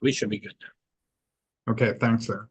We should be good. Okay, thanks, sir.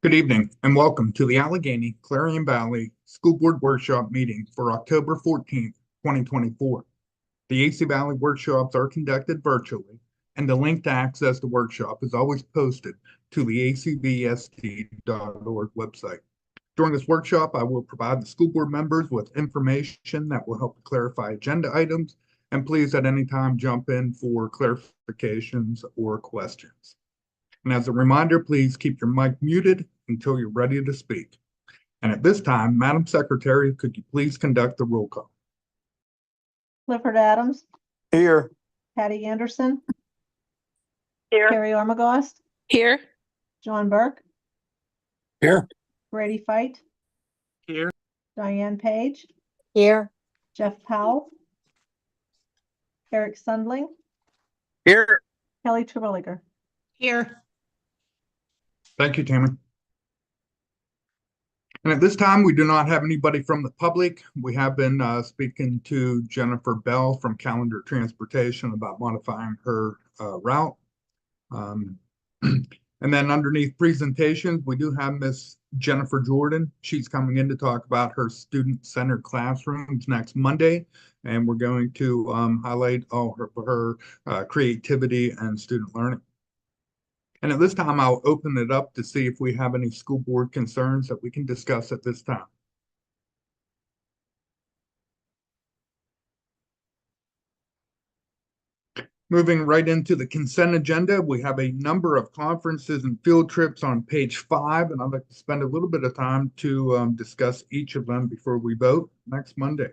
Good evening and welcome to the Allegheny Clarion Valley School Board Workshop meeting for October 14th, 2024. The AC Valley workshops are conducted virtually, and the link to access the workshop is always posted to the acvst.org website. During this workshop, I will provide the school board members with information that will help to clarify agenda items, and please at any time jump in for clarifications or questions. And as a reminder, please keep your mic muted until you're ready to speak. And at this time, Madam Secretary, could you please conduct the roll call? Clifford Adams. Here. Patty Anderson. Here. Carrie Armagost. Here. John Burke. Here. Brady Fight. Here. Diane Page. Here. Jeff Powell. Eric Sundling. Here. Kelly Terwilliger. Here. Thank you, Tammy. And at this time, we do not have anybody from the public. We have been speaking to Jennifer Bell from Calendar Transportation about modifying her route. And then underneath presentations, we do have Miss Jennifer Jordan. She's coming in to talk about her student-centered classrooms next Monday. And we're going to highlight all her creativity and student learning. And at this time, I'll open it up to see if we have any school board concerns that we can discuss at this time. Moving right into the consent agenda, we have a number of conferences and field trips on page 5, and I'd like to spend a little bit of time to discuss each of them before we vote next Monday.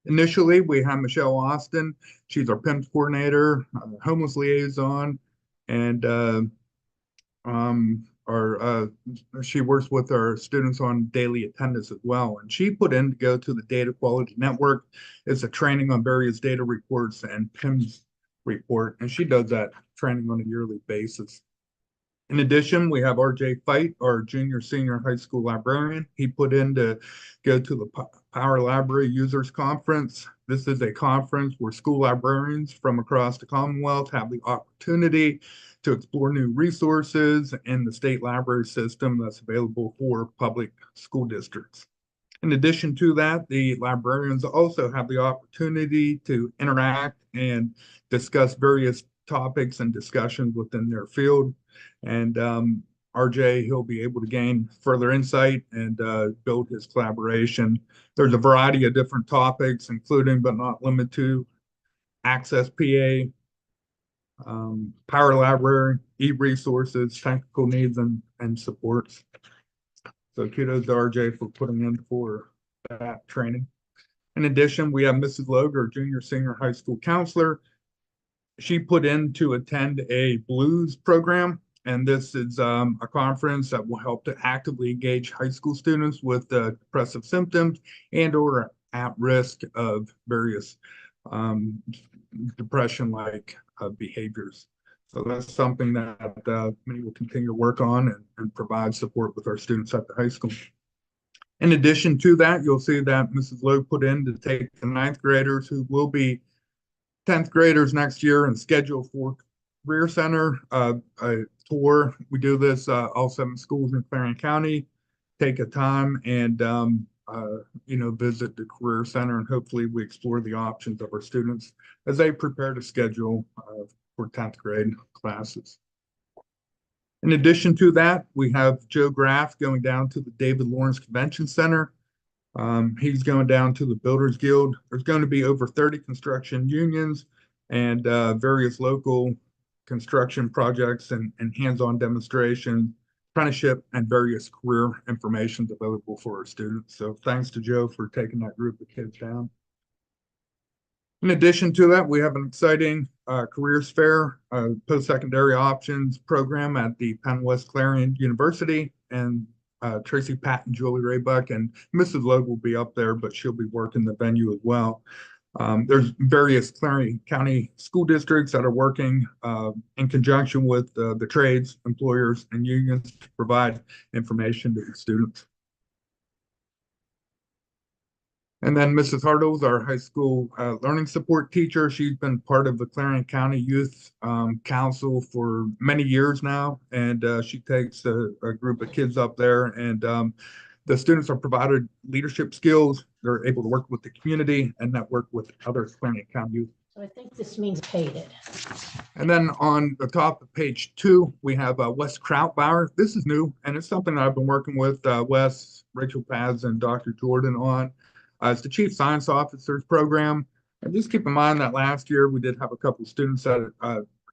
Initially, we have Michelle Austin. She's our PIMS coordinator, homeless liaison, and she works with our students on daily attendance as well. And she put in to go to the Data Quality Network. It's a training on various data reports and PIMS report, and she does that training on a yearly basis. In addition, we have RJ Fight, our junior senior high school librarian. He put in to go to the Power Library Users Conference. This is a conference where school librarians from across the Commonwealth have the opportunity to explore new resources in the state library system that's available for public school districts. In addition to that, the librarians also have the opportunity to interact and discuss various topics and discussions within their field. And RJ, he'll be able to gain further insight and build his collaboration. There's a variety of different topics, including but not limited to Access PA, Power Library, e-resources, technical needs, and supports. So kudos to RJ for putting in for that training. In addition, we have Mrs. Loger, junior senior high school counselor. She put in to attend a blues program, and this is a conference that will help to actively engage high school students with depressive symptoms and or at risk of various depression-like behaviors. So that's something that many will continue to work on and provide support with our students at the high school. In addition to that, you'll see that Mrs. Lowe put in to take the 9th graders who will be 10th graders next year and schedule for Career Center a tour. We do this all 7 schools in Clarion County. Take a time and visit the Career Center, and hopefully we explore the options of our students as they prepare to schedule for 10th grade classes. In addition to that, we have Joe Graff going down to the David Lawrence Convention Center. He's going down to the Builders Guild. There's going to be over 30 construction unions and various local construction projects and hands-on demonstration, apprenticeship, and various career information available for our students. So thanks to Joe for taking that group of kids down. In addition to that, we have an exciting careers fair, post-secondary options program at the Penn West Clarion University. And Tracy Patton, Julie Raybuck, and Mrs. Logue will be up there, but she'll be working the venue as well. There's various Clarion County school districts that are working in conjunction with the trades, employers, and unions to provide information to the students. And then Mrs. Hartle is our high school learning support teacher. She's been part of the Clarion County Youth Council for many years now, and she takes a group of kids up there, and the students are provided leadership skills. They're able to work with the community and network with other Clarion County youth. So I think this means paid it. And then on the top of page 2, we have Wes Krautbauer. This is new, and it's something that I've been working with Wes, Rachel Paz, and Dr. Jordan on. It's the Chief Science Officers Program. And just keep in mind that last year we did have a couple of students that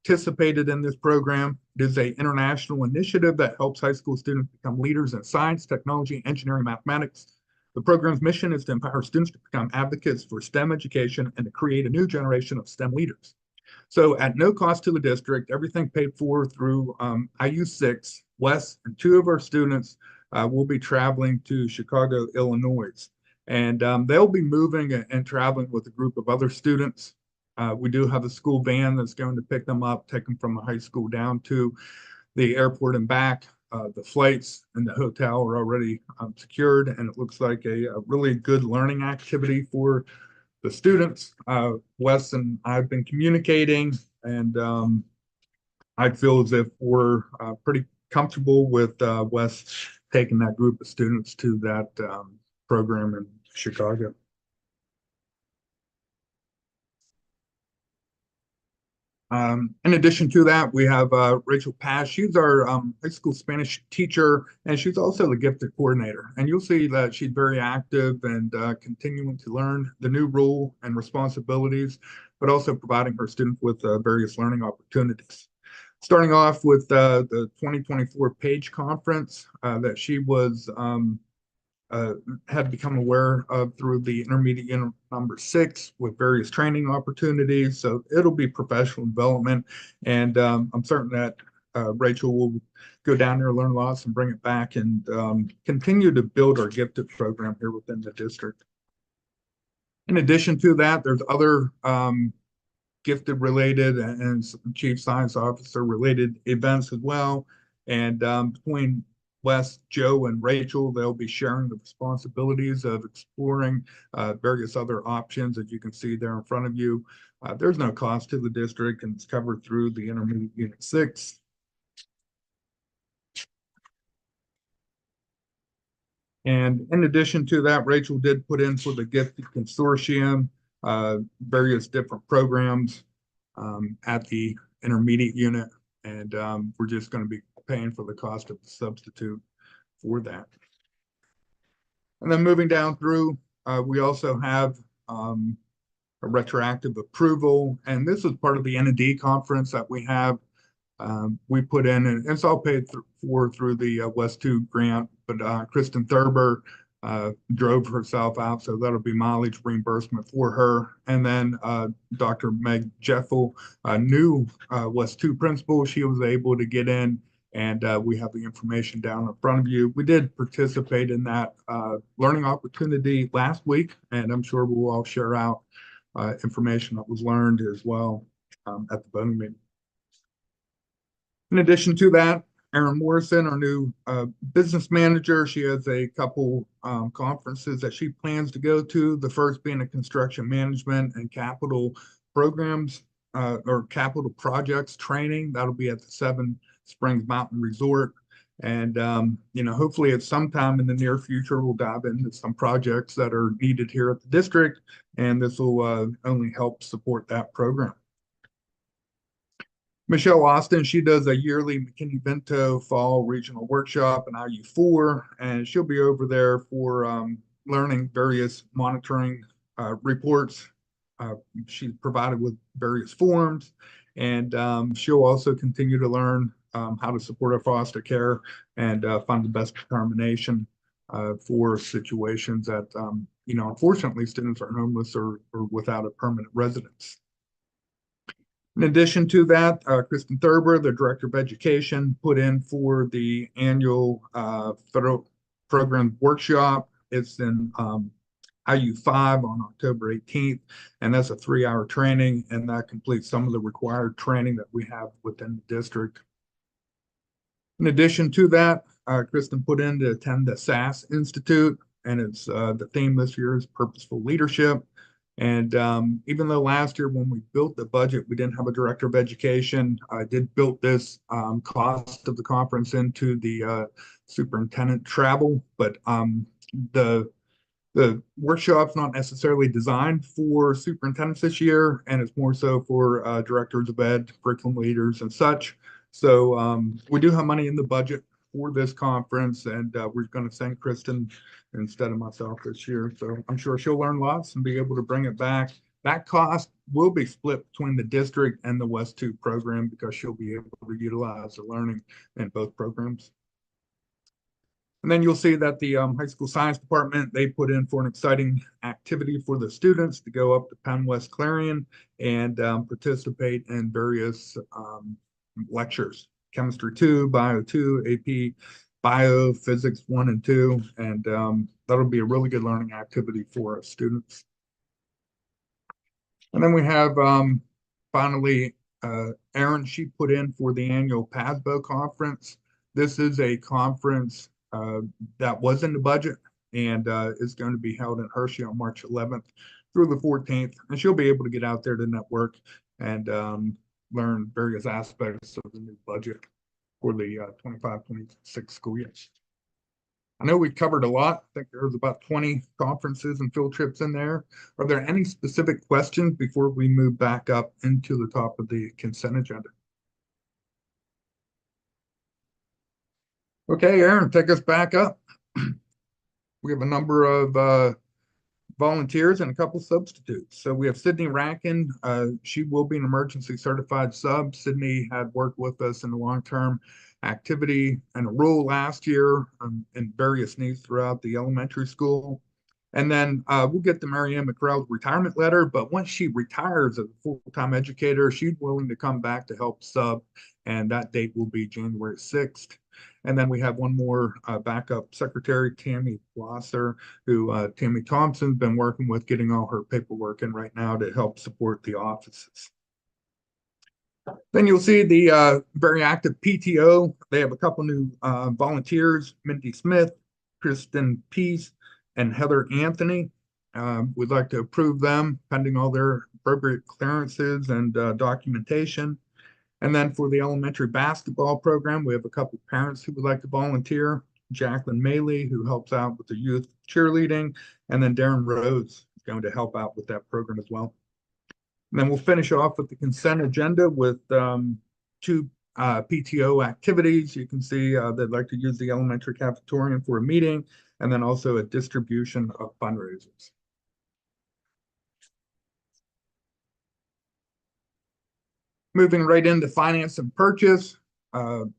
participated in this program. It is an international initiative that helps high school students become leaders in science, technology, engineering, mathematics. The program's mission is to empower students to become advocates for STEM education and to create a new generation of STEM leaders. So at no cost to the district, everything paid for through IU6, Wes and 2 of our students will be traveling to Chicago, Illinois. And they'll be moving and traveling with a group of other students. We do have a school van that's going to pick them up, take them from the high school down to the airport and back. The flights and the hotel are already secured, and it looks like a really good learning activity for the students. Wes and I've been communicating, and I feel as if we're pretty comfortable with Wes taking that group of students to that program in Chicago. In addition to that, we have Rachel Paz. She's our high school Spanish teacher, and she's also the gifted coordinator. And you'll see that she's very active and continuing to learn the new role and responsibilities, but also providing her students with various learning opportunities. Starting off with the 2024 PAGE conference that she was had become aware of through the intermediate unit number 6 with various training opportunities. So it'll be professional development. And I'm certain that Rachel will go down there, learn lots, and bring it back and continue to build our gifted program here within the district. In addition to that, there's other gifted related and Chief Science Officer related events as well. And between Wes, Joe, and Rachel, they'll be sharing the responsibilities of exploring various other options that you can see there in front of you. There's no cost to the district, and it's covered through the intermediate unit 6. And in addition to that, Rachel did put in for the Gifted Consortium various different programs at the intermediate unit, and we're just going to be paying for the cost of the substitute for that. And then moving down through, we also have a retroactive approval, and this is part of the N&D conference that we have. We put in, and it's all paid for through the West 2 grant, but Kristen Thurber drove herself out, so that'll be mileage reimbursement for her. And then Dr. Meg Jeffel, new West 2 principal, she was able to get in, and we have the information down in front of you. We did participate in that learning opportunity last week, and I'm sure we'll all share out information that was learned as well at the voting meeting. In addition to that, Erin Morrison, our new business manager, she has a couple conferences that she plans to go to. The first being a construction management and capital programs or capital projects training. That'll be at the Seven Springs Mountain Resort. And, hopefully at some time in the near future, we'll dive into some projects that are needed here at the district. And this will only help support that program. Michelle Austin, she does a yearly McKinney-Vento Fall Regional Workshop in IU4, and she'll be over there for learning various monitoring reports she's provided with various forms, and she'll also continue to learn how to support our foster care and find the best determination for situations that, unfortunately, students are homeless or without a permanent residence. In addition to that, Kristen Thurber, the Director of Education, put in for the annual federal program workshop. It's in IU5 on October 18th, and that's a 3-hour training, and that completes some of the required training that we have within the district. In addition to that, Kristen put in to attend the SAS Institute, and it's the theme this year is purposeful leadership. And even though last year when we built the budget, we didn't have a director of education, I did build this cost of the conference into the superintendent travel, but the workshop's not necessarily designed for superintendents this year, and it's more so for directors of ed, curriculum leaders, and such. So we do have money in the budget for this conference, and we're going to send Kristen instead of myself this year. So I'm sure she'll learn lots and be able to bring it back. That cost will be split between the district and the West 2 program because she'll be able to utilize the learning in both programs. And then you'll see that the high school science department, they put in for an exciting activity for the students to go up to Penn West Clarion and participate in various lectures, chemistry 2, bio 2, AP bio, physics 1 and 2, and that'll be a really good learning activity for our students. And then we have finally Erin, she put in for the annual PASBO conference. This is a conference that was in the budget and is going to be held in Hershey on March 11th through the 14th, and she'll be able to get out there to network and learn various aspects of the new budget for the 25-26 school year. I know we covered a lot. I think there's about 20 conferences and field trips in there. Are there any specific questions before we move back up into the top of the consent agenda? Okay, Aaron, take us back up. We have a number of volunteers and a couple substitutes. So we have Sydney Rankin. She will be an emergency certified sub. Sydney had worked with us in the long-term activity and a role last year in various needs throughout the elementary school. And then we'll get to Marianne McCrell's retirement letter, but once she retires as a full-time educator, she's willing to come back to help sub, and that date will be January 6th. And then we have one more backup secretary, Tammy Blosser, who Tammy Thompson's been working with getting all her paperwork in right now to help support the offices. Then you'll see the very active PTO. They have a couple new volunteers, Mindy Smith, Kristen Peace, and Heather Anthony. We'd like to approve them pending all their appropriate clearances and documentation. And then for the elementary basketball program, we have a couple of parents who would like to volunteer. Jacqueline Maley, who helps out with the youth cheerleading, and then Darren Rhodes is going to help out with that program as well. And then we'll finish off with the consent agenda with two PTO activities. You can see they'd like to use the elementary cafeteria for a meeting, and then also a distribution of fundraisers. Moving right into finance and purchase.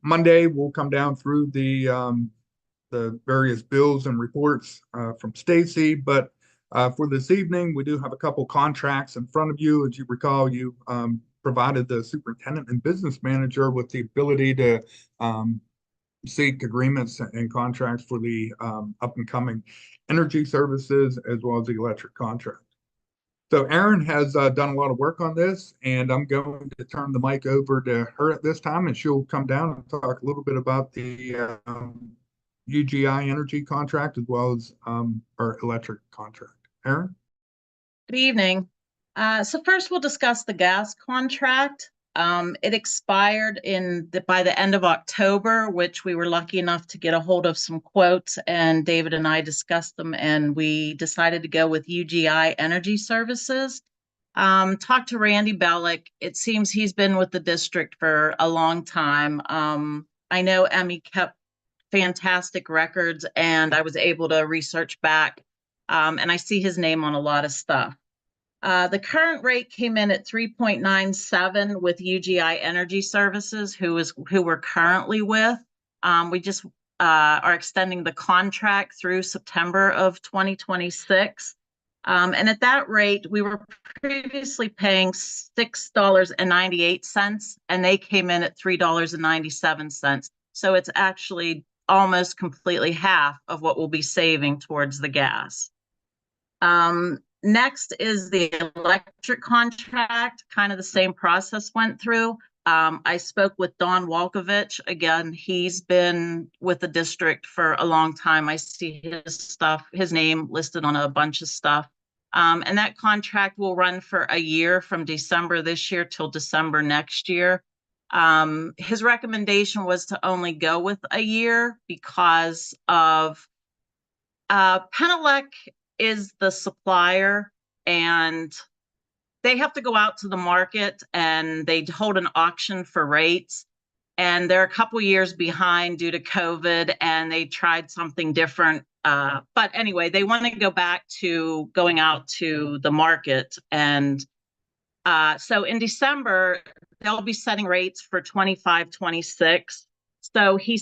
Monday, we'll come down through the various bills and reports from Stacy, but for this evening, we do have a couple contracts in front of you. As you recall, you provided the superintendent and business manager with the ability to seek agreements and contracts for the up and coming energy services as well as the electric contract. So Erin has done a lot of work on this, and I'm going to turn the mic over to her at this time, and she'll come down and talk a little bit about the UGI energy contract as well as our electric contract. Erin? Good evening. So first we'll discuss the gas contract. It expired by the end of October, which we were lucky enough to get a hold of some quotes, and David and I discussed them, and we decided to go with UGI Energy Services. Talked to Randy Bellick. It seems he's been with the district for a long time. I know Emmy kept fantastic records, and I was able to research back, and I see his name on a lot of stuff. The current rate came in at 3.97 with UGI Energy Services, who we're currently with. We just are extending the contract through September of 2026. And at that rate, we were previously paying $6.98, and they came in at $3.97. So it's actually almost completely half of what we'll be saving towards the gas. Next is the electric contract, kind of the same process went through. I spoke with Don Walkovich. Again, he's been with the district for a long time. I see his name listed on a bunch of stuff. And that contract will run for a year from December this year till December next year. His recommendation was to only go with a year because of Penelec is the supplier, and they have to go out to the market and they hold an auction for rates. And they're a couple years behind due to COVID, and they tried something different. But anyway, they want to go back to going out to the market. And so in December, they'll be setting rates for 25, 26. So he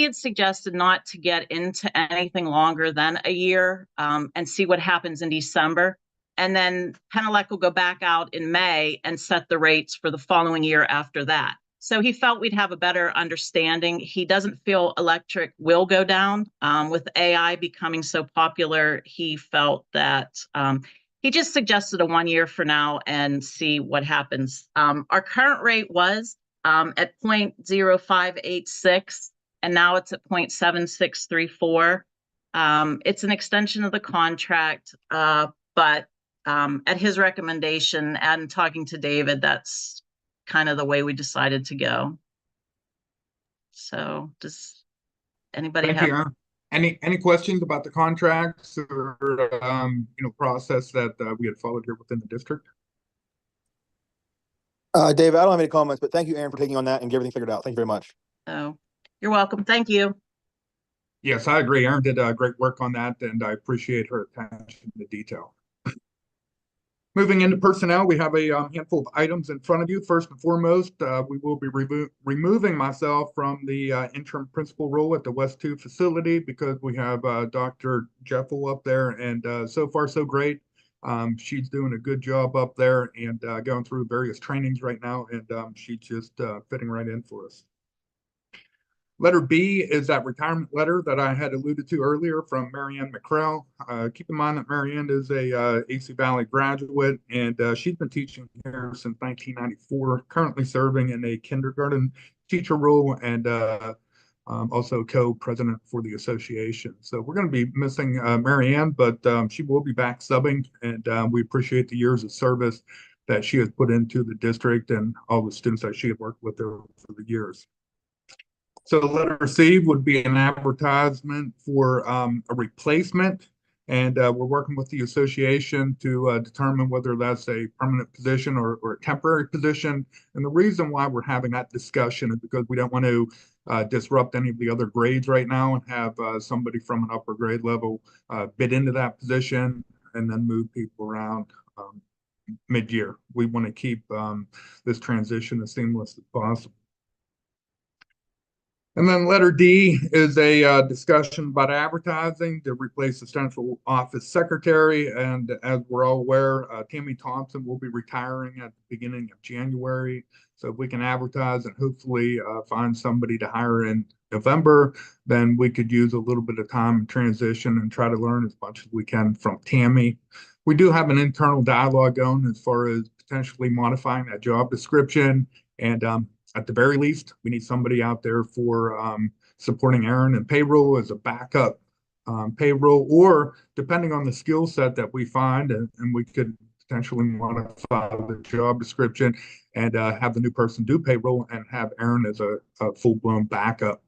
had suggested not to get into anything longer than a year and see what happens in December. And then Penelec will go back out in May and set the rates for the following year after that. So he felt we'd have a better understanding. He doesn't feel electric will go down. With AI becoming so popular, he felt that he just suggested a 1 year for now and see what happens. Our current rate was at 0.0586, and now it's at 0.7634. It's an extension of the contract, but at his recommendation and talking to David, that's kind of the way we decided to go. So does anybody Thank have? you, Aaron. Any questions about the contracts or process that we had followed here within the district? David, I don't have any comments, but thank you, Aaron, for taking on that and getting everything figured out. Thank you very much. Oh, you're welcome. Thank you. Yes, I agree. Aaron did great work on that, and I appreciate her attention to detail. Moving into personnel, we have a handful of items in front of you. First and foremost, we will be removing myself from the interim principal role at the West 2 facility because we have Dr. Jeffel up there, and so far so great. She's doing a good job up there and going through various trainings right now, and she's just fitting right in for us. Letter B is that retirement letter that I had alluded to earlier from Marianne McCrell. Keep in mind that Marianne is a AC Valley graduate, and she's been teaching here since 1994, currently serving in a kindergarten teacher role and also co-president for the association. So we're going to be missing Marianne, but she will be back subbing, and we appreciate the years of service that she has put into the district and all the students that she had worked with her for the years. So letter C would be an advertisement for a replacement, and we're working with the association to determine whether that's a permanent position or a temporary position. And the reason why we're having that discussion is because we don't want to disrupt any of the other grades right now and have somebody from an upper grade level bid into that position and then move people around mid-year. We want to keep this transition as seamless as possible. And then letter D is a discussion about advertising to replace the central office secretary. And as we're all aware, Tammy Thompson will be retiring at the beginning of January. So if we can advertise and hopefully find somebody to hire in November, then we could use a little bit of time in transition and try to learn as much as we can from Tammy. We do have an internal dialogue going as far as potentially modifying that job description, and at the very least, we need somebody out there for supporting Aaron and payroll as a backup payroll, or depending on the skill set that we find, and we could potentially modify the job description and have the new person do payroll and have Aaron as a full-blown backup.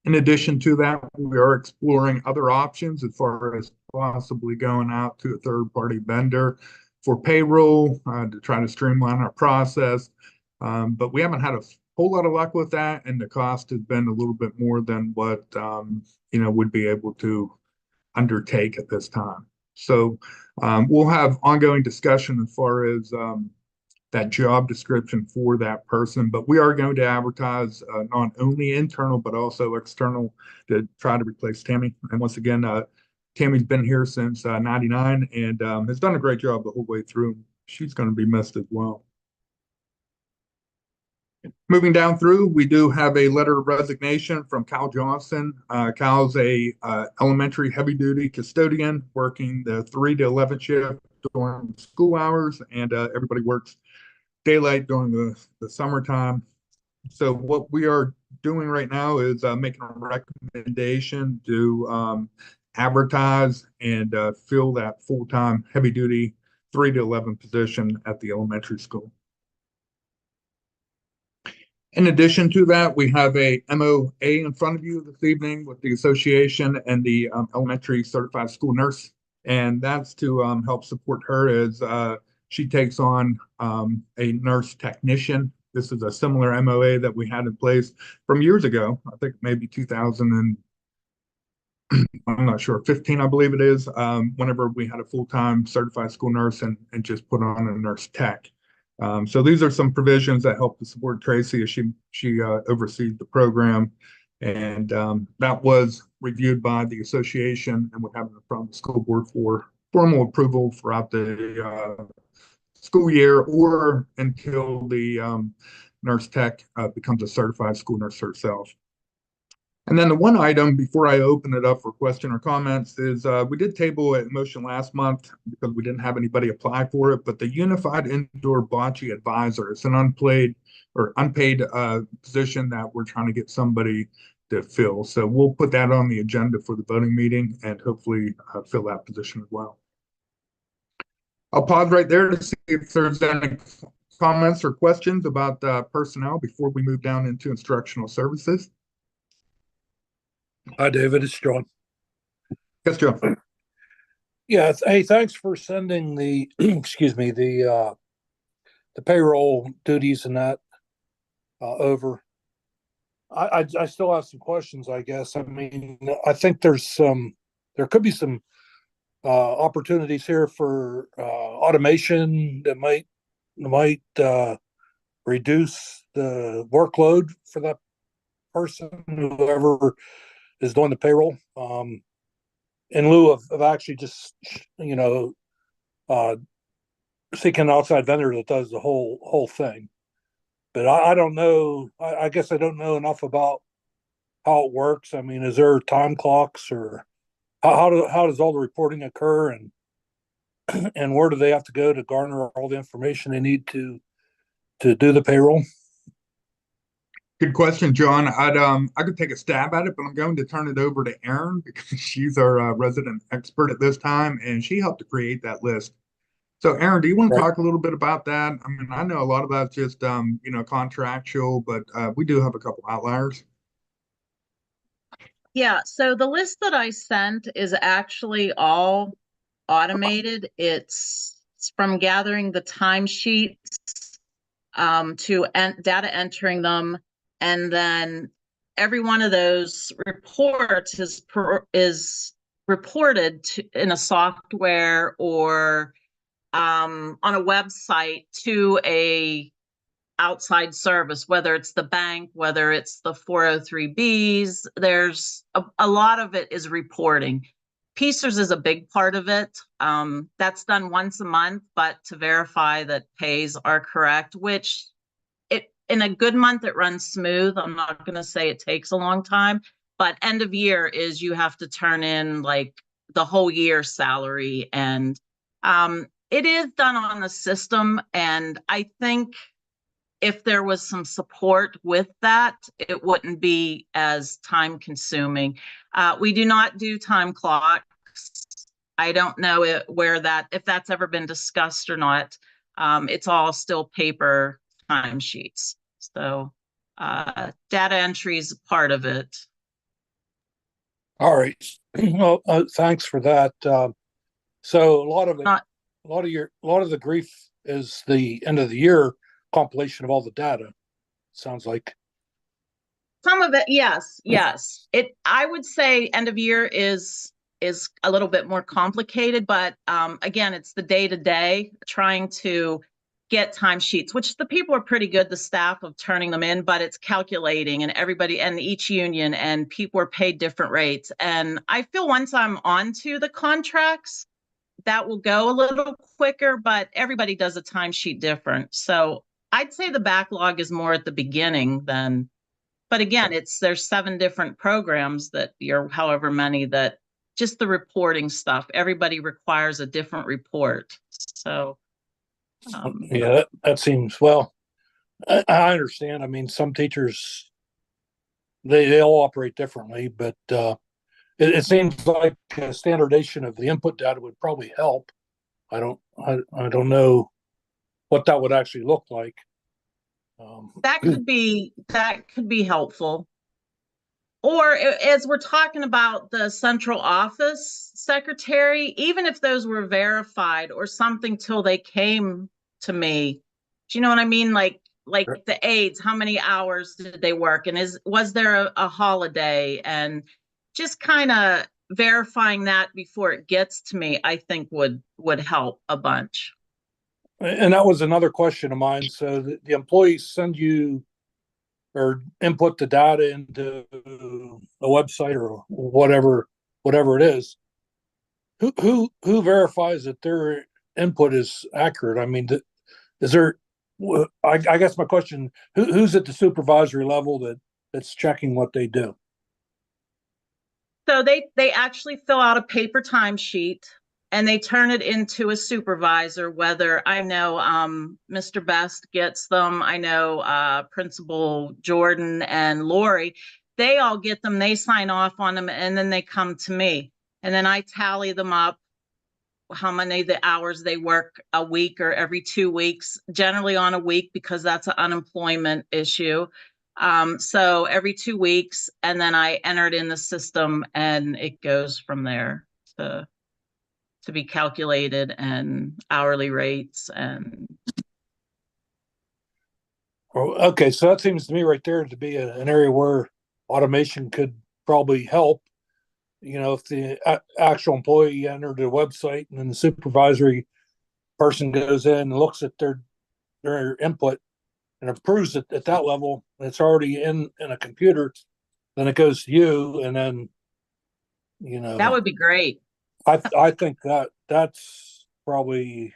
In addition to that, we are exploring other options as far as possibly going out to a third-party vendor for payroll to try to streamline our process. But we haven't had a whole lot of luck with that, and the cost has been a little bit more than what would be able to undertake at this time. So we'll have ongoing discussion as far as that job description for that person, but we are going to advertise not only internal but also external to try to replace Tammy. And once again, Tammy's been here since '99 and has done a great job the whole way through. She's going to be missed as well. Moving down through, we do have a letter of resignation from Cal Johnson. Cal's a elementary heavy-duty custodian working the 3 to 11 shift during school hours, and everybody works daylight during the summertime. So what we are doing right now is making a recommendation to advertise and fill that full-time heavy-duty 3 to 11 position at the elementary school. In addition to that, we have a MOA in front of you this evening with the association and the elementary certified school nurse. And that's to help support her as she takes on a nurse technician. This is a similar MOA that we had in place from years ago. I think maybe 2000 and I'm not sure, 15, I believe it is, whenever we had a full-time certified school nurse and just put on a nurse tech. So these are some provisions that help to support Tracy as she oversees the program. And that was reviewed by the association, and we're having it from the school board for formal approval throughout the school year or until the nurse tech becomes a certified school nurse herself. And then the one item before I open it up for question or comments is we did table a motion last month because we didn't have anybody apply for it, but the Unified Indoor Bocce Advisor is an unpaid position that we're trying to get somebody to fill. So we'll put that on the agenda for the voting meeting and hopefully fill that position as well. I'll pause right there to see if there's any comments or questions about personnel before we move down into instructional services. Hi, David. It's John. Yes, Joe. Yeah. Hey, thanks for sending the excuse me the payroll duties and that over. I still have some questions. I guess. I mean, I think there could be some opportunities here for automation that might reduce the workload for that person, whoever is doing the payroll, in lieu of actually just seeking an outside vendor that does the whole thing. But I don't know. I guess I don't know enough about how it works. I mean, is there time clocks, or how does all the reporting occur, and where do they have to go to garner all the information they need to do the payroll? Good question, John. I could take a stab at it, but I'm going to turn it over to Erin because she's our resident expert at this time, and she helped to create that list. So, Erin, do you want to talk a little bit about that? I mean, I know a lot of that's just contractual, but we do have a couple outliers. Yeah, so the list that I sent is actually all automated. It's from gathering the timesheets to data entering them, and then every one of those reports is reported in a software or on a website to a outside service, whether it's the bank, whether it's the 403Bs. There's a lot of it is reporting. PCERS is a big part of it. That's done once a month, but to verify that pays are correct, which in a good month, it runs smooth. I'm not going to say it takes a long time, but end of year is you have to turn in like the whole year salary. And it is done on the system. And I think if there was some support with that, it wouldn't be as time consuming. We do not do time clocks. I don't know if that's ever been discussed or not. It's all still paper timesheets. So data entry is part of it. All right. Well, thanks for that. So a lot of the grief is the end of the year compilation of all the data. Sounds like some of it, yes. I would say end of year is is a little bit more complicated, but again, it's the day-to-day trying to get timesheets, which the people are pretty good, the staff, of turning them in, but it's calculating, and everybody and each union and people are paid different rates. And I feel once I'm onto the contracts, that will go a little quicker, but everybody does a timesheet different. So I'd say the backlog is more at the beginning than, but again, there's 7 different programs that you're however many that just the reporting stuff, everybody requires a different report. So Yeah, that seems, well, I understand. I mean, some teachers, they all operate differently, but it seems like a standardization of the input data would probably help. I don't know what that would actually look like. that could be helpful. Or as we're talking about the central office secretary, even if those were verified or something till they came to me, do you know what I mean? Like the aides, how many hours did they work, and was there a holiday, and just kind of verifying that before it gets to me, I think would help a bunch. And that was another question of mine. So the employees send you or input the data into a website or whatever it is. Who verifies that their input is accurate? I mean, is there? I guess my question: who's at the supervisory level that's checking what they do? So they actually fill out a paper timesheet and they turn it into a supervisor, whether I know Mr. Best gets them, I know Principal Jordan and Lori, they all get them, they sign off on them, and then they come to me. And then I tally them up, how many the hours they work a week or every 2 weeks, generally on a week because that's an unemployment issue. So every 2 weeks, and then I enter it in the system and it goes from there to be calculated and hourly rates. And Okay, so that seems to me right there to be an area where automation could probably help. You know, if the actual employee entered a website and then the supervisory person goes in and looks at their input and approves it at that level, and it's already in a computer, then it goes to you, and then that would be great. I think that's probably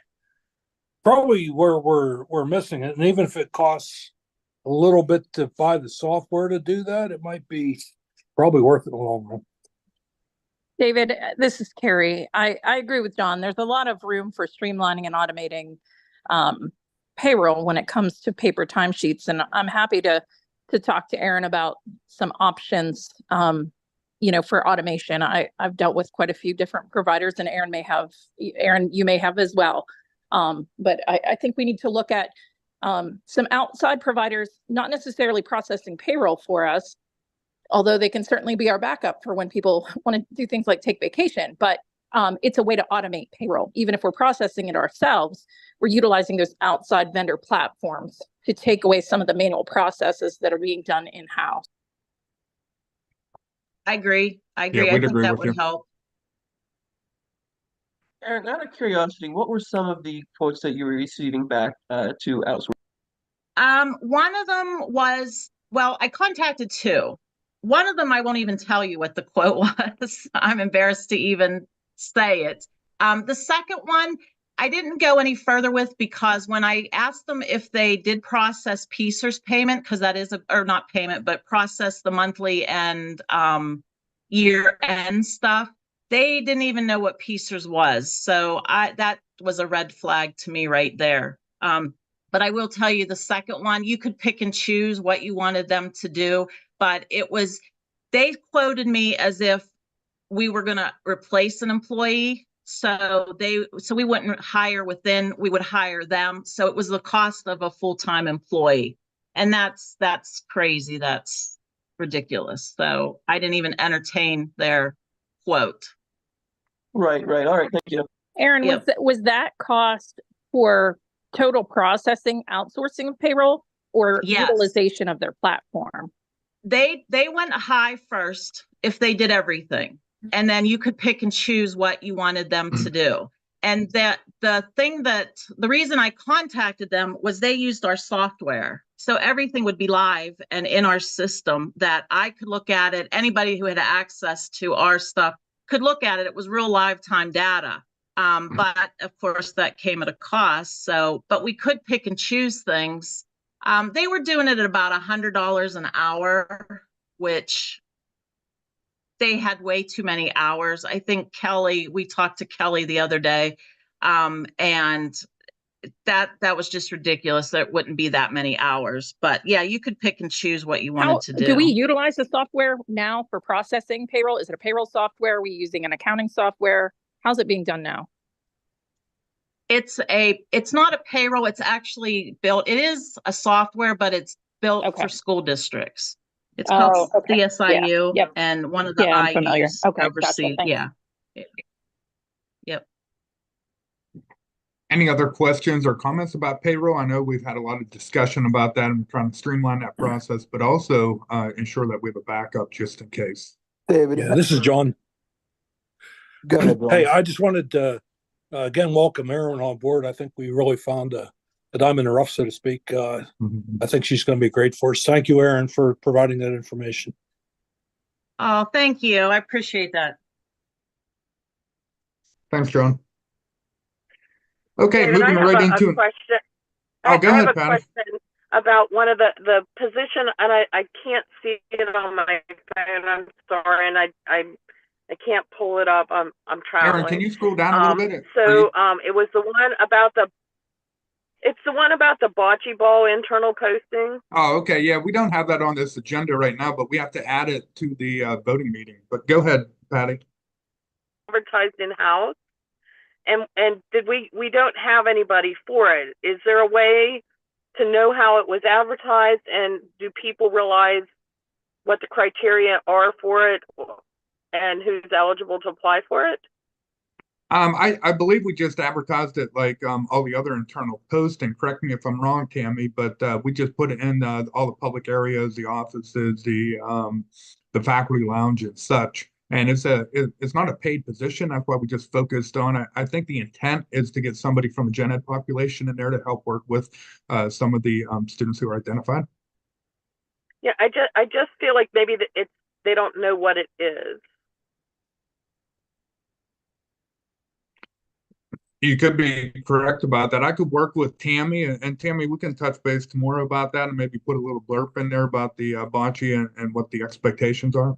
where we're missing it. And even if it costs a little bit to buy the software to do that, it might be probably worth it in the long run. David, this is Carrie. I agree with John. There's a lot of room for streamlining and automating payroll when it comes to paper timesheets. And I'm happy to talk to Aaron about some options, for automation. I've dealt with quite a few different providers, and Aaron, you may have as well. But I think we need to look at some outside providers, not necessarily processing payroll for us, although they can certainly be our backup for when people want to do things like take vacation. But it's a way to automate payroll. Even if we're processing it ourselves, we're utilizing those outside vendor platforms to take away some of the manual processes that are being done in-house. I agree. Yeah, I we'd think agree that with would you. help. Aaron, out of curiosity, what were some of the quotes that you were receiving back to outsource? One of them was, well, I contacted 2. One of them, I won't even tell you what the quote was. I'm embarrassed to even say it. The second one, I didn't go any further with, because when I asked them if they did process PCERS payment, because that is or not payment, but process the monthly and year end stuff, they didn't even know what PCERS was. So that was a red flag to me right there. But I will tell you, the second one, you could pick and choose what you wanted them to do, but they quoted me as if we were going to replace an employee. So we wouldn't hire within, we would hire them. So it was the cost of a full-time employee. And that's crazy. That's ridiculous. So I didn't even entertain their quote. Right. All right. Thank you. Aaron, Yep. was that cost for total processing, outsourcing of payroll, or Yes. utilization of their platform? They went high first if they did everything. and then you could pick and choose what you wanted them to do. And that the reason I contacted them was they used our software. So everything would be live and in our system that I could look at it. Anybody who had access to our stuff could look at it. It was real live time data. But of course that came at a cost. So, but we could pick and choose things. They were doing it at about $100 an hour, which they had way too many hours. I think we talked to Kelly the other day, and that was just ridiculous. That wouldn't be that many hours. But yeah, you could pick and choose what you wanted to do. Do we utilize the software now for processing payroll? Is it a payroll software? Are we using an accounting software? How's it being done now? It's not a payroll. It's actually built. It is a software, but it's built for school districts. It's called CSIU, Yep. and one of the I'm familiar. IUs Okay, oversee. gotcha. Yeah. Yep. Any other questions or comments about payroll? I know we've had a lot of discussion about that and we're trying to streamline that process, but also ensure that we have a backup just in case. David. Yeah, this is John. Go ahead, John. Hey, I just wanted to again welcome Erin on board. I think we really found a diamond in the rough, so to speak. I think she's going to be great for us. Thank you, Erin, for providing that information. Oh, thank you. I appreciate that. Thanks, John. Okay, David, moving right into a question. Oh, go ahead, I have a Patty. question about one of the position, and I can't see it on my phone. I'm sorry, and I can't pull it up. I'm traveling. Erin, can you scroll down a little bit? So it was the one about it's the one about the bocce ball internal posting. Oh, okay. Yeah, we don't have that on this agenda right now, but we have to add it to the voting meeting. But go ahead, Patty. Advertised in-house. And did we don't have anybody for it. Is there a way to know how it was advertised, and do people realize what the criteria are for it and who's eligible to apply for it? I believe we just advertised it like all the other internal posting. Correct me if I'm wrong, Tammy, but we just put it in all the public areas, the offices, the faculty lounge and such. And it's not a paid position. That's why we just focused on it. I think the intent is to get somebody from the gen ed population in there to help work with some of the students who are identified. Yeah, I just feel like maybe they don't know what it is. You could be correct about that. I could work with Tammy, and Tammy, we can touch base tomorrow about that and maybe put a little blurb in there about the bocce and what the expectations are.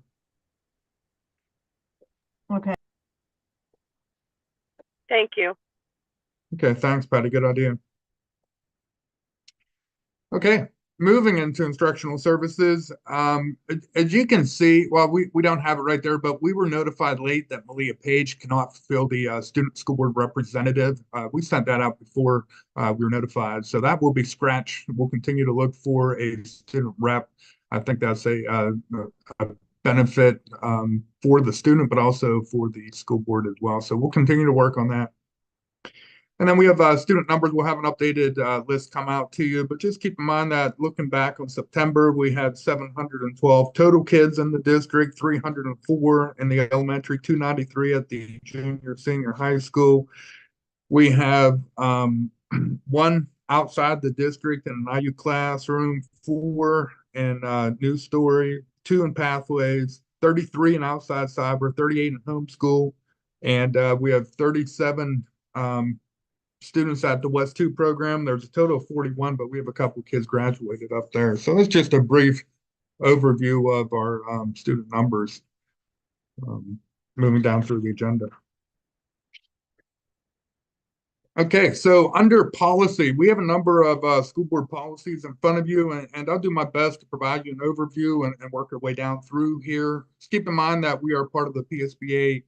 Okay. Thank you. Okay, thanks, Patty. Good idea. Okay, moving into instructional services. As you can see, well, we don't have it right there, but we were notified late that Malia Page cannot fulfill the student school board representative. We sent that out before we were notified, so that will be scratched. We'll continue to look for a student rep. I think that's a benefit for the student, but also for the school board as well. So we'll continue to work on that. And then we have student numbers. We'll have an updated list come out to you, but just keep in mind that looking back on September, we had 712 total kids in the district, 304 in the elementary, 293 at the junior, senior high school. We have one outside the district in an IU classroom, 4 in New Story, 2 in Pathways, 33 in outside cyber, 38 in homeschool, and we have 37 students at the West 2 program. There's a total of 41, but we have a couple of kids graduated up there. So it's just a brief overview of our student numbers moving down through the agenda. Okay, so under policy, we have a number of school board policies in front of you, and I'll do my best to provide you an overview and work our way down through here. Just keep in mind that we are part of the PSBA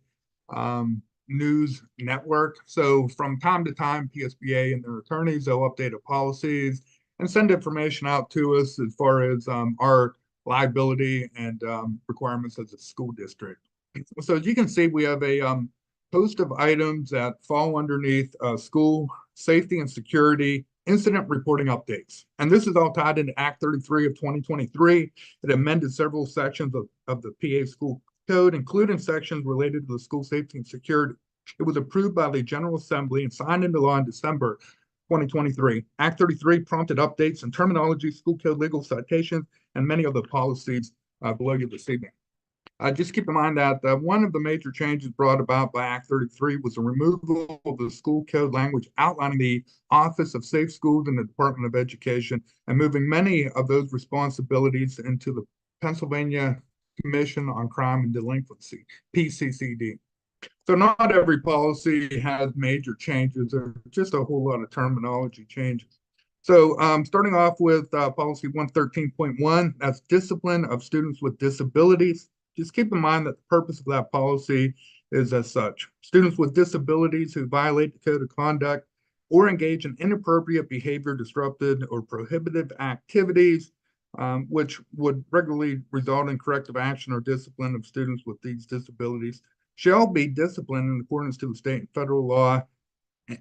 news network. So from time to time, PSBA and their attorneys, they'll update the policies and send information out to us as far as our liability and requirements as a school district. So as you can see, we have a host of items that fall underneath school safety and security incident reporting updates. And this is all tied into Act 33 of 2023. It amended several sections of the PA school code, including sections related to the school safety and security. It was approved by the General Assembly and signed into law in December 2023. Act 33 prompted updates in terminology, school code, legal citations, and many of the policies below you this evening. Just keep in mind that one of the major changes brought about by Act 33 was the removal of the school code language outlining the Office of Safe Schools in the Department of Education and moving many of those responsibilities into the Pennsylvania Commission on Crime and Delinquency, PCCD. So not every policy has major changes. There's just a whole lot of terminology changes. So starting off with policy 113.1, that's discipline of students with disabilities. Just keep in mind that the purpose of that policy is as such. Students with disabilities who violate the code of conduct or engage in inappropriate behavior, disrupted or prohibitive activities, which would regularly result in corrective action or discipline of students with these disabilities, shall be disciplined in accordance to the state and federal law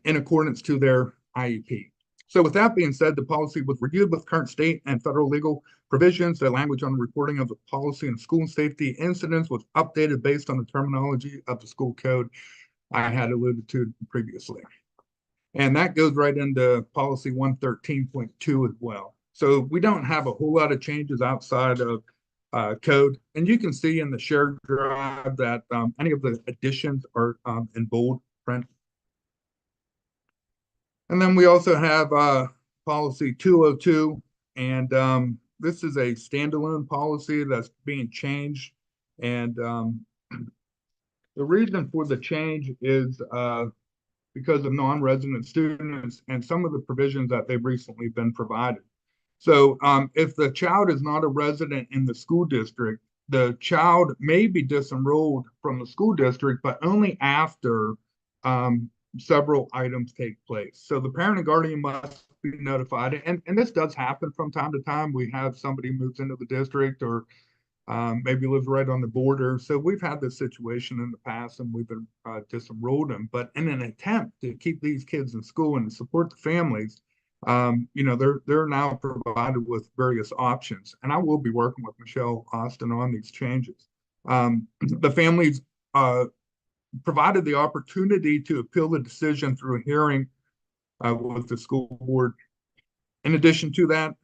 in accordance to their IEP. So with that being said, the policy was reviewed with current state and federal legal provisions. The language on the reporting of the policy and school safety incidents was updated based on the terminology of the school code I had alluded to previously. And that goes right into policy 113.2 as well. So we don't have a whole lot of changes outside of code. And you can see in the shared drive that any of the additions are in bold print. And then we also have policy 202, and this is a standalone policy that's being changed. And the reason for the change is because of non-resident students and some of the provisions that they've recently been provided. So if the child is not a resident in the school district, the child may be disenrolled from the school district, but only after several items take place. So the parent and guardian must be notified. And this does happen from time to time. We have somebody moves into the district or maybe lives right on the border. So we've had this situation in the past and we've been disenrolled them. But in an attempt to keep these kids in school and to support the families, they're now provided with various options. And I will be working with Michelle Austin on these changes. The families provided the opportunity to appeal the decision through a hearing with the school board. In addition to that,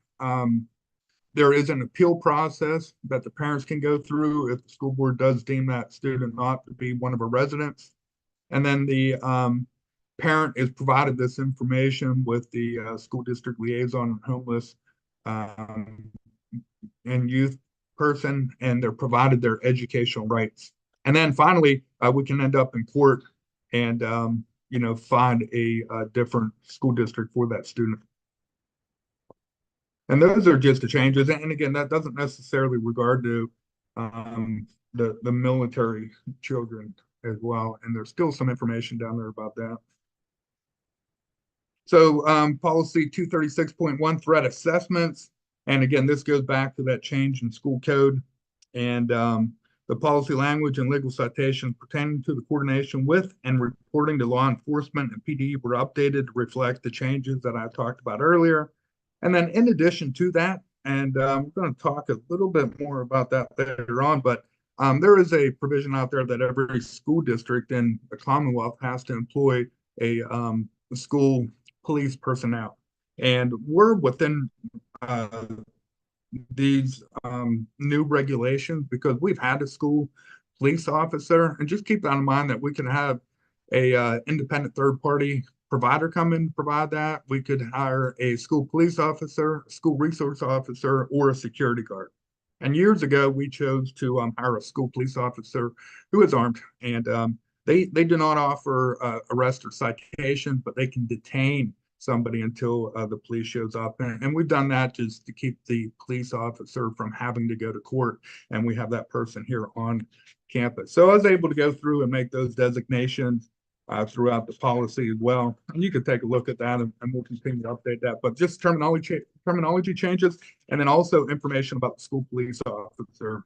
there is an appeal process that the parents can go through if the school board does deem that student not to be one of our residents. And then the parent is provided this information with the school district liaison and homeless and youth person, and they're provided their educational rights. And then finally, we can end up in court and, find a different school district for that student. And those are just the changes. And again, that doesn't necessarily regard to the military children as well. And there's still some information down there about that. So policy 236.1, threat assessments. And again, this goes back to that change in school code. And the policy language and legal citations pertaining to the coordination with and reporting to law enforcement and PD were updated to reflect the changes that I talked about earlier. And then in addition to that, and we're going to talk a little bit more about that later on, but there is a provision out there that every school district in the Commonwealth has to employ a school police personnel. And we're within these new regulations because we've had a school police officer, and just keep that in mind that we can have a independent third party provider come in and provide that. We could hire a school police officer, a school resource officer, or a security guard. And years ago, we chose to hire a school police officer who is armed, and they do not offer arrest or citation, but they can detain somebody until the police shows up. And we've done that just to keep the police officer from having to go to court. And we have that person here on campus. So I was able to go through and make those designations throughout the policy as well. And you can take a look at that and we'll continue to update that. But just terminology changes. And then also information about the school police officer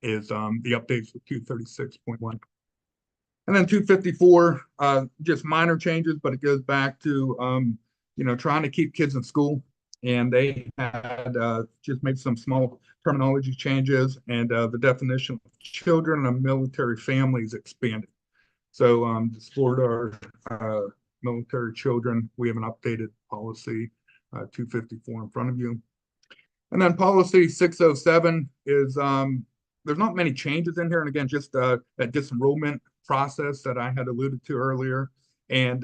is the updates with 236.1. And then 254, just minor changes, but it goes back to, trying to keep kids in school. and they had just made some small terminology changes, and the definition of children and military families expanded. So to support our military children, we have an updated policy 254 in front of you. And then policy 607 is there's not many changes in here. And again, just that disenrollment process that I had alluded to earlier. And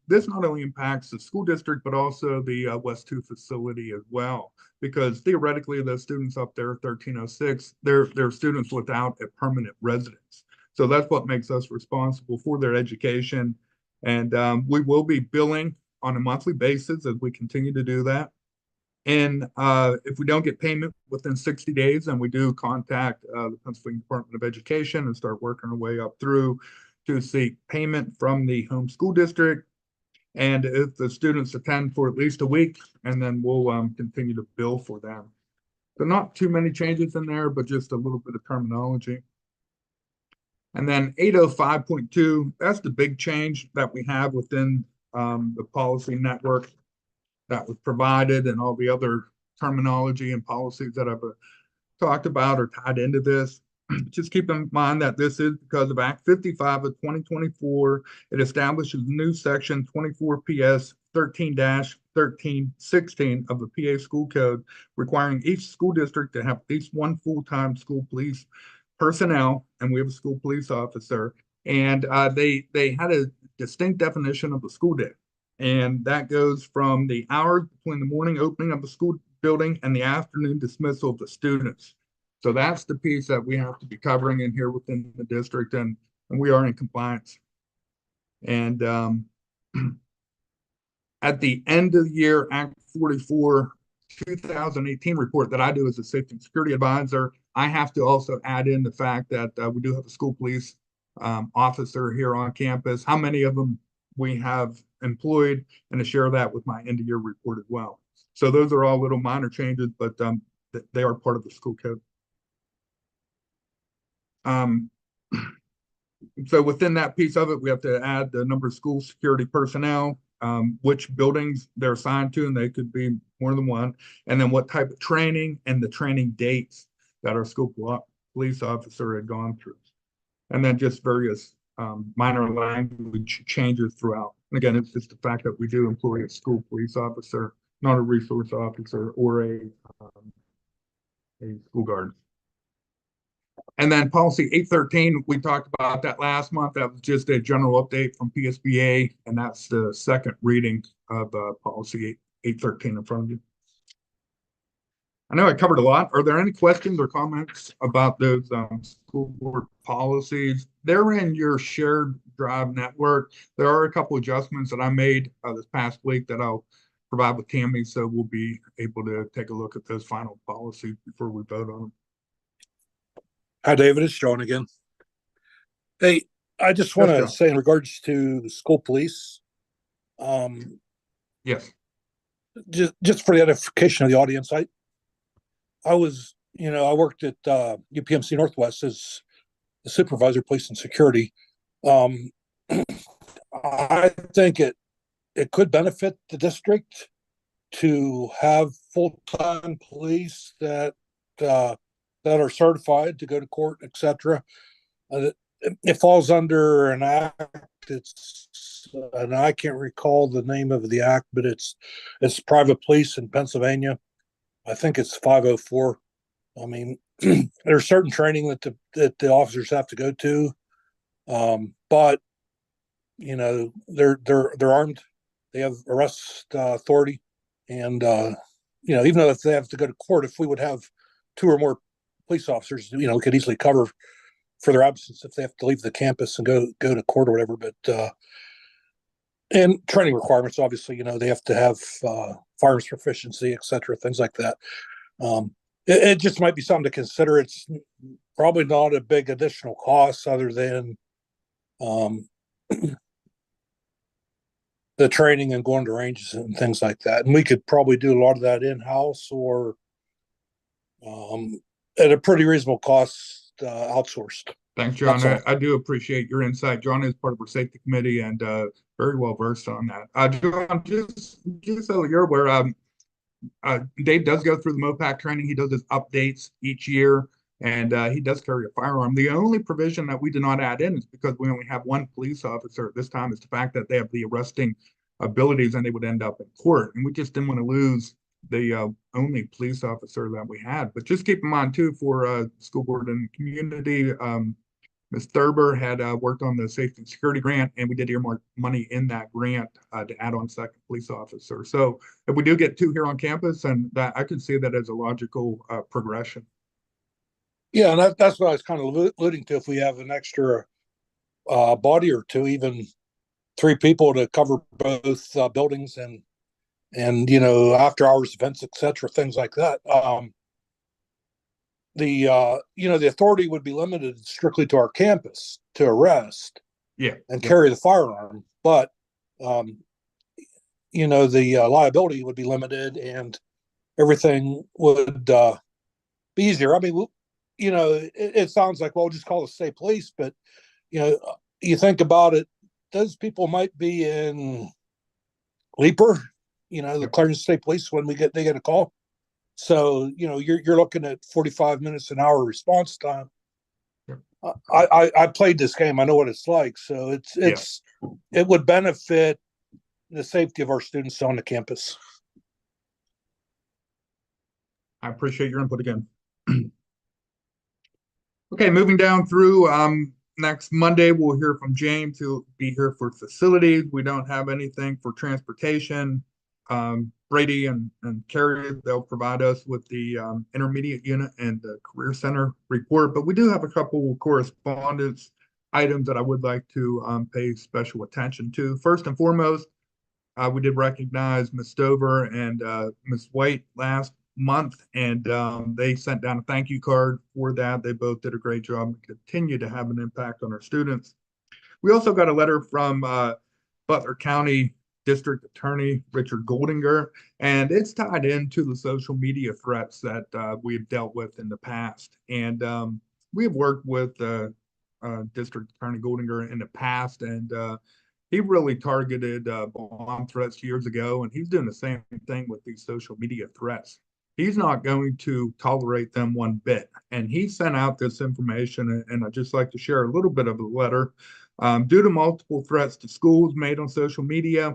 this not only impacts the school district, but also the West 2 facility as well, because theoretically, the students up there, 1306, they're students without a permanent residence. So that's what makes us responsible for their education. And we will be billing on a monthly basis as we continue to do that. And if we don't get payment within 60 days, then we do contact the Pennsylvania Department of Education and start working our way up through to seek payment from the home school district. And if the students attend for at least a week, and then we'll continue to bill for them. So not too many changes in there, but just a little bit of terminology. And then 805.2, that's the big change that we have within the policy network that was provided, and all the other terminology and policies that I've talked about are tied into this. Just keep in mind that this is because of Act 55 of 2024. It establishes a new section 24 PS 13-1316 of the PA School Code, requiring each school district to have at least one full-time school police personnel, and we have a school police officer. And they had a distinct definition of the school day. And that goes from the hours between the morning opening of the school building and the afternoon dismissal of the students. So that's the piece that we have to be covering in here within the district, and we are in compliance. And at the end of the year, Act 44, 2018 report that I do as a safety and security advisor, I have to also add in the fact that we do have a school police officer here on campus, how many of them we have employed, and to share that with my end of year report as well. So those are all little minor changes, but they are part of the school code. So within that piece of it, we have to add the number of school security personnel, which buildings they're assigned to, and they could be more than one, and then what type of training and the training dates that our school police officer had gone through. And then just various minor language changes throughout. And again, it's just the fact that we do employ a school police officer, not a resource officer or a school guard. And then policy 813, we talked about that last month. That was just a general update from PSBA, and that's the second reading of policy 813 in front of you. I know I covered a lot. Are there any questions or comments about those school board policies? They're in your shared drive network. There are a couple adjustments that I made this past week that I'll provide with Tammy, so we'll be able to take a look at those final policies before we vote on them. Hi, David. It's John again. Hey, I just want to say in regards to the school police, yes, just for the edification of the audience, I was, I worked at UPMC Northwest as the supervisor of police and security. I think it could benefit the district to have full-time police that are certified to go to court, etc. It falls under an act. And I can't recall the name of the act, but it's private police in Pennsylvania. I think it's 504. I mean, there's certain training that the officers have to go to, but they're armed. They have arrest authority, and even though if they have to go to court, if we would have two or more police officers, we could easily cover for their absence if they have to leave the campus and go to court or whatever. But and training requirements, obviously, they have to have firearms proficiency, etc., things like that. It just might be something to consider. It's probably not a big additional cost other than the training and going to ranges and things like that. And we could probably do a lot of that in-house or at a pretty reasonable cost outsourced. Thanks, John. I do appreciate your insight. John is part of our safety committee and very well versed on that. John, just so you're aware, Dave does go through the MOPAC training. He does his updates each year, and he does carry a firearm. The only provision that we did not add in is because we only have one police officer at this time is the fact that they have the arresting abilities and they would end up in court. And we just didn't want to lose the only police officer that we had. But just keep in mind, too, for school board and community, Ms. Thurber had worked on the safety and security grant, and we did earmark money in that grant to add on second police officer. So if we do get 2 here on campus, and that I could see that as a logical progression. Yeah, and that's what I was kind of alluding to. If we have an extra body or two, even 3 people to cover both buildings and after hours events, etc., things like that. The authority would be limited strictly to our campus to arrest and carry the firearm, but the liability would be limited and everything would be easier. I mean, it sounds like, well, just call the state police, but you think about it, those people might be in Leaper, the Clarendon State Police when they get a call. So, you're looking at 45 minutes an hour response time. I played this game. I know what it's like. So it would benefit the safety of our students on the campus. I appreciate your input again. Okay, moving down through, next Monday, we'll hear from James, who'll be here for facilities. We don't have anything for transportation. Brady and Carrie, they'll provide us with the intermediate unit and the career center report, but we do have a couple of correspondence items that I would like to pay special attention to. First and foremost, we did recognize Ms. Stover and Ms. White last month, and they sent down a thank you card for that. They both did a great job and continue to have an impact on our students. We also got a letter from Butler County District Attorney Richard Goldinger, and it's tied into the social media threats that we have dealt with in the past. And we have worked with District Attorney Goldinger in the past, and he really targeted bomb threats years ago, and he's doing the same thing with these social media threats. He's not going to tolerate them one bit. And he sent out this information, and I'd just like to share a little bit of a letter. Due to multiple threats to schools made on social media,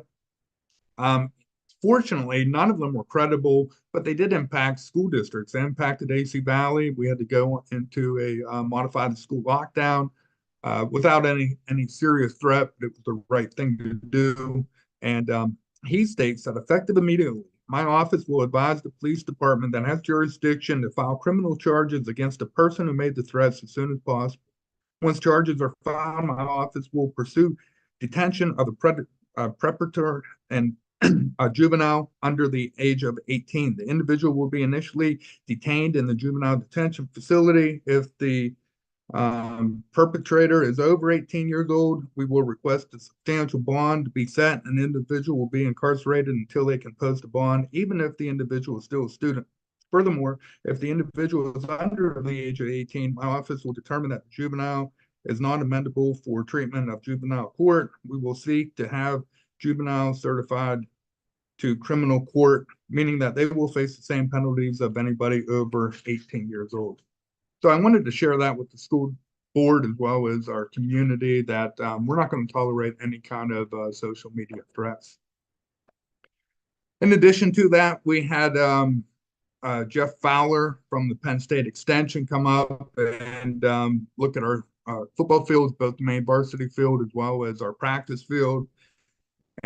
fortunately, none of them were credible, but they did impact school districts. They impacted AC Valley. We had to go into a modified school lockdown without any serious threat, but it was the right thing to do. And he states that effective immediately, my office will advise the police department that has jurisdiction to file criminal charges against the person who made the threats as soon as possible. Once charges are filed, my office will pursue detention of the perpetrator and a juvenile under the age of 18. The individual will be initially detained in the juvenile detention facility. If the perpetrator is over 18 years old, we will request a substantial bond to be set. An individual will be incarcerated until they can post a bond, even if the individual is still a student. Furthermore, if the individual is under the age of 18, my office will determine that the juvenile is not amendable for treatment of juvenile court. We will seek to have juveniles certified to criminal court, meaning that they will face the same penalties of anybody over 18 years old. So I wanted to share that with the school board as well as our community that we're not going to tolerate any kind of social media threats. In addition to that, we had Jeff Fowler from the Penn State Extension come up and look at our football fields, both the main varsity field as well as our practice field.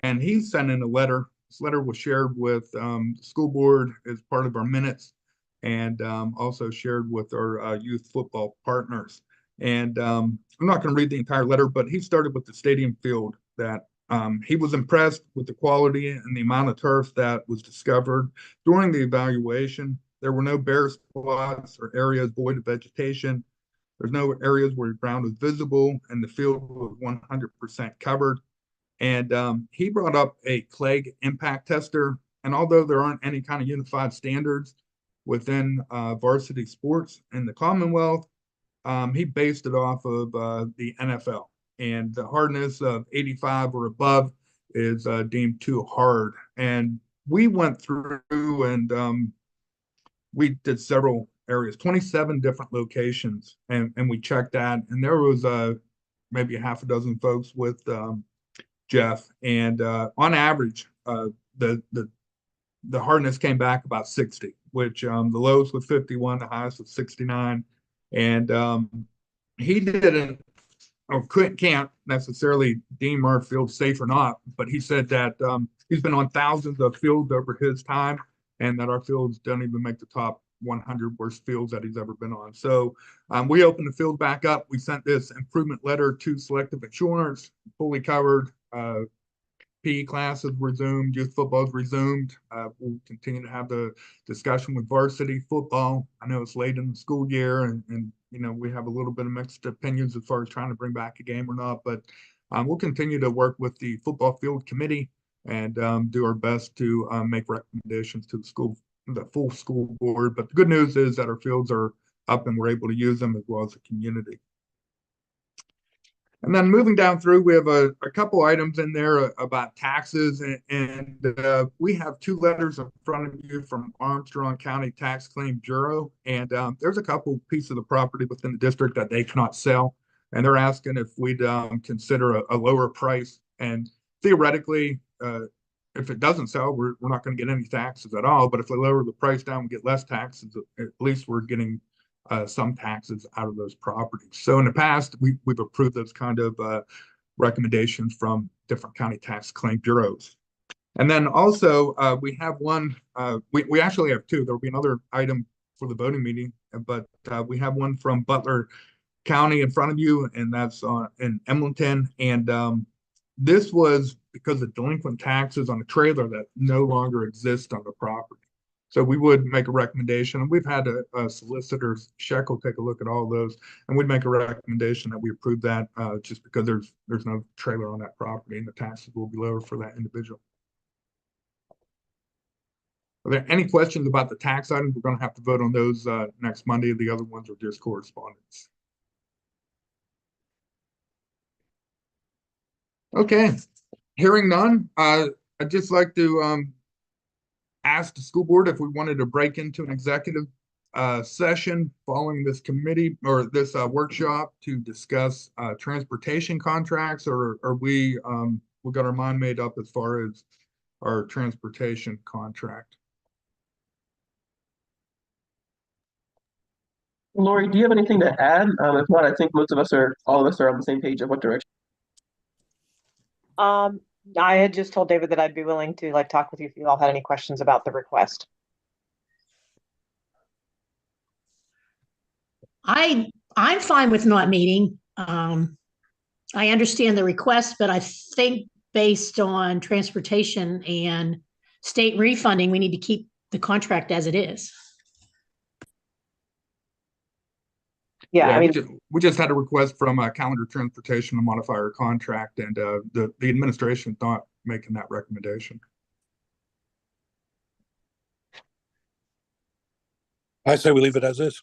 And he sent in a letter. This letter was shared with the school board as part of our minutes and also shared with our youth football partners. And I'm not going to read the entire letter, but he started with the stadium field that he was impressed with the quality and the amount of turf that was discovered during the evaluation. There were no bare spots or areas void of vegetation. There's no areas where the ground was visible and the field was 100% covered. And he brought up a Clegg impact tester. And although there aren't any kind of unified standards within varsity sports in the Commonwealth, he based it off of the NFL. And the hardness of 85 or above is deemed too hard. And we went through and we did several areas, 27 different locations, and we checked that, and there was maybe a half a dozen folks with Jeff, and on average, the the hardness came back about 60, which the lowest was 51, the highest was 69, and he didn't or can't necessarily deem our field safe or not, but he said that he's been on thousands of fields over his time, and that our fields don't even make the top 100 worst fields that he's ever been on. So we opened the field back up. We sent this improvement letter to Selective Insurance, fully covered. PE classes resumed, youth football is resumed. We'll continue to have the discussion with varsity football. I know it's late in the school year, and you know we have a little bit of mixed opinions as far as trying to bring back a game or not. But we'll continue to work with the football field committee and do our best to make recommendations to the full school board. But the good news is that our fields are up and we're able to use them as well as the community. And then moving down through, we have a couple items in there about taxes, and we have 2 letters in front of you from Armstrong County Tax Claim Bureau, and there's a couple pieces of the property within the district that they cannot sell, and they're asking if we'd consider a lower price. And theoretically, if it doesn't sell, we're not going to get any taxes at all. But if we lower the price down, we get less taxes. At least we're getting some taxes out of those properties. So in the past, we've approved those kind of recommendations from different county tax claim bureaus. And then also we have one, we actually have 2. There will be another item for the voting meeting, but we have one from Butler County in front of you, and that's in Emlenton. And this was because of delinquent taxes on a trailer that no longer exists on the property. So we would make a recommendation, and we've had a solicitor's Shekel take a look at all those, and we'd make a recommendation that we approve that just because there's no trailer on that property, and the taxes will be lower for that individual. Are there any questions about the tax items? We're going to have to vote on those next Monday. The other ones are just correspondence. Okay, hearing none, I'd just like to asked the school board if we wanted to break into an executive session following this committee or this workshop to discuss transportation contracts, or are we got our mind made up as far as our transportation contract? Lori, do you have anything to add? If not, I think all of us are on the same page of what direction. I had just told David that I'd be willing to talk with you if you all had any questions about the request. I'm fine with not meeting. I understand the request, but I think based on transportation and state refunding, we need to keep the contract as it is. Yeah, I mean, we just had a request from Calendar Transportation to modify our contract, and the administration not making that recommendation. I say we leave it as is.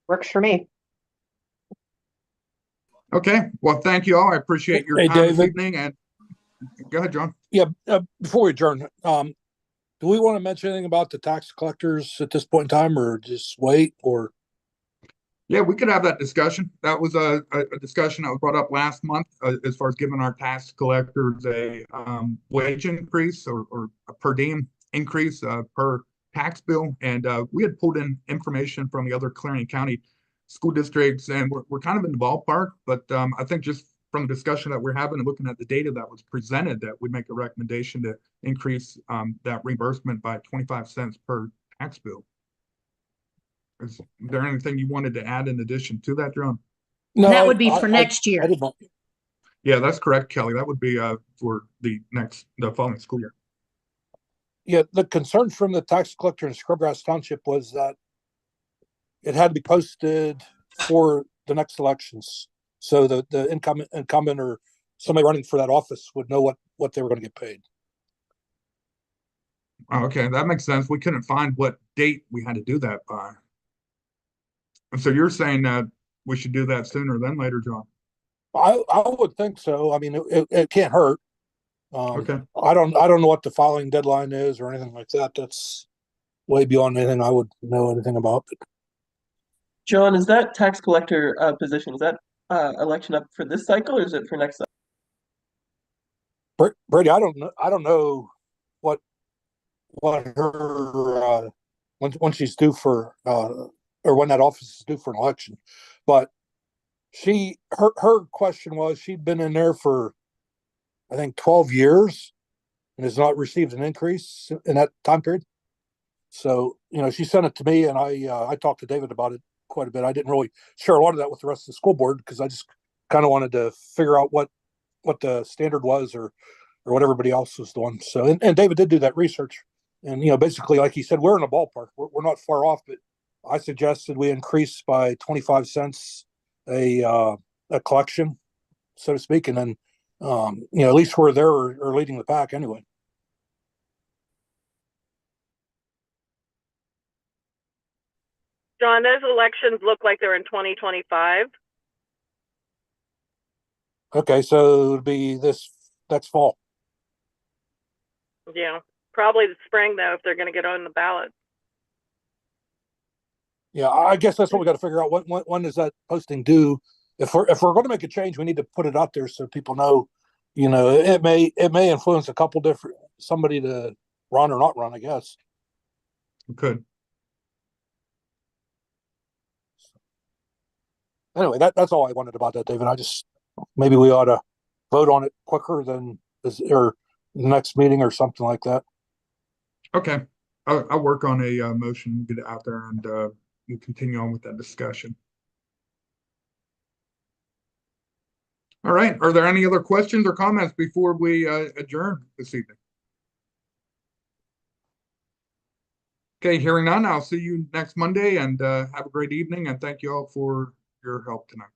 works for me. Okay, well, thank you all. I appreciate your time this David. evening. And go ahead, John. Yeah, before we adjourn, do we want to mention anything about the tax collectors at this point in time, or just wait? Or yeah, we could have that discussion. That was a discussion that was brought up last month as far as giving our tax collectors a wage increase or a per diem increase per tax bill. And we had pulled in information from the other Clarion County school districts, and we're kind of in the ballpark. But I think just from the discussion that we're having and looking at the data that was presented, that we make a recommendation to increase that reimbursement by 25 cents per tax bill. Is there anything you wanted to add in addition to that, John? No, that would be for next year. I did not. Yeah, that's correct, Kelly. That would be for the following school year. Yeah, the concern from the tax collector in Scrubgrass Township was that it had to be posted for the next elections. So the incumbent or somebody running for that office would know what they were going to get paid. Okay, that makes sense. We couldn't find what date we had to do that by. And so you're saying that we should do that sooner than later, John? I would think so. I mean, it can't hurt. Okay. I don't know what the filing deadline is or anything like that. That's way beyond anything I would know anything about. John, is that tax collector position, is that election up for this cycle or is it for next cycle? Brady, I don't know what her when she's due for or when that office is due for an election. But her question was she'd been in there for I think 12 years and has not received an increase in that time period. So, she sent it to me and I talked to David about it quite a bit. I didn't really share a lot of that with the rest of the school board because I just kind of wanted to figure out what the standard was or what everybody else was doing. So, and David did do that research. And, basically, like he said, we're in a ballpark. We're not far off, but I suggested we increase by 25 cents a collection, so to speak. And then, at least we're there or leading the pack anyway. John, those elections look like they're in 2025. Okay, so it'll be this next fall. Yeah, probably the spring though, if they're going to get on the ballot. Yeah, I guess that's what we got to figure out. When is that posting due? If we're going to make a change, we need to put it out there so people know. It may influence a couple different somebody to run or not run. I guess. Good. Anyway, that's all I wanted about that, David. I just maybe we ought to vote on it quicker than or the next meeting or something like that. Okay. I'll work on a motion, get it out there, and we'll continue on with that discussion. All right. Are there any other questions or comments before we adjourn this evening? Okay, hearing none, I'll see you next Monday and have a great evening and thank you all for your help tonight.